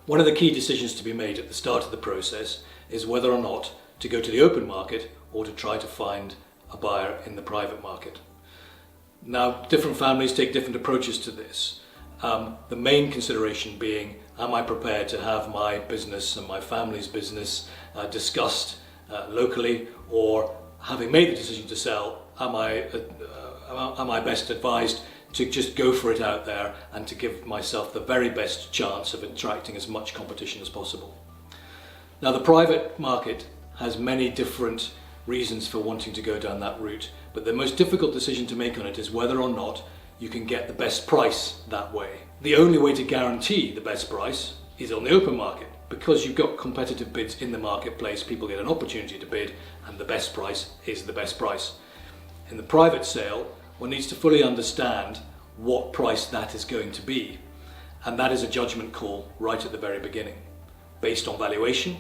One of the key decisions to be made at the start of the process is whether or not to go to the open market or to try to find a buyer in the private market. Now, different families take different approaches to this. The main consideration being, am I prepared to have my business and my family's business discussed locally, or having made the decision to sell, am I best advised to just go for it out there and to give myself the very best chance of attracting as much competition as possible? Now, the private market has many different reasons for wanting to go down that route, but the most difficult decision to make on it is whether or not you can get the best price that way. The only way to guarantee the best price is on the open market. Because you've got competitive bids in the marketplace, people get an opportunity to bid, and the best price is the best price. In the private sale, one needs to fully understand what price that is going to be, and that is a judgment call right at the very beginning, based on valuation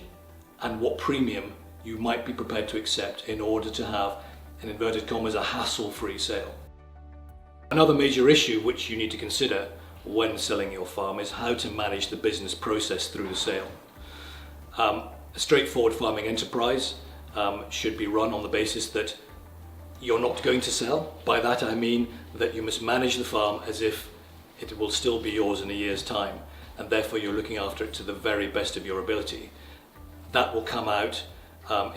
and what premium you might be prepared to accept in order to have, in inverted commas, a hassle-free sale. Another major issue which you need to consider when selling your farm is how to manage the business process through the sale. A straightforward farming enterprise should be run on the basis that you're not going to sell. By that I mean that you must manage the farm as if it will still be yours in a year's time, and therefore you're looking after it to the very best of your ability. That will come out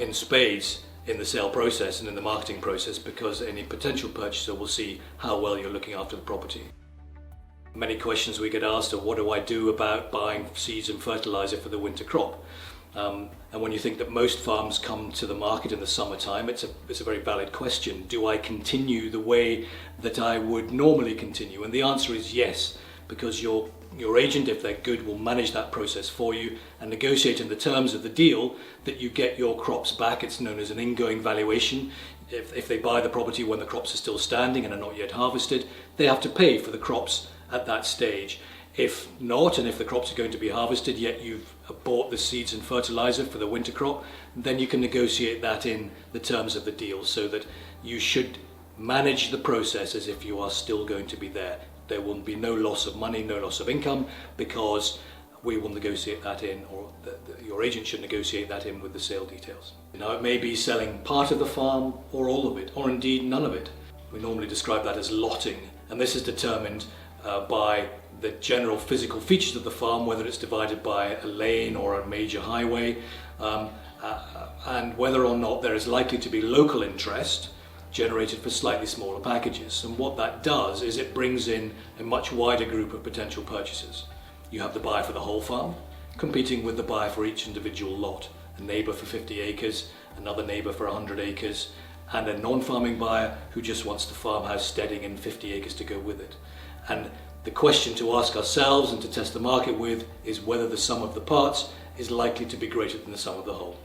in spades in the sale process and in the marketing process, because any potential purchaser will see how well you're looking after the property. Many questions we get asked are, what do I do about buying seeds and fertilizer for the winter crop? And when you think that most farms come to the market in the summertime, it's a very valid question. Do I continue the way that I would normally continue? And the answer is yes, because your agent, if they're good, will manage that process for you and negotiate in the terms of the deal that you get your crops back. It's known as an ingoing valuation. If they buy the property when the crops are still standing and are not yet harvested, they have to pay for the crops at that stage. If not, and if the crops are going to be harvested yet you've bought the seeds and fertilizer for the winter crop, then you can negotiate that in the terms of the deal, so that you should manage the process as if you are still going to be there. There will be no loss of money, no loss of income, because we will negotiate that in, or your agent should negotiate that in with the sale details. Now, it may be selling part of the farm or all of it, or indeed none of it. We normally describe that as lotting, and this is determined by the general physical features of the farm, whether it's divided by a lane or a major highway, and whether or not there is likely to be local interest generated for slightly smaller packages. And what that does is it brings in a much wider group of potential purchasers. You have the buyer for the whole farm competing with the buyer for each individual lot, a neighbour for 50 acres, another neighbour for 100 acres, and a non-farming buyer who just wants the farmhouse steading and 50 acres to go with it. And the question to ask ourselves and to test the market with is whether the sum of the parts is likely to be greater than the sum of the whole.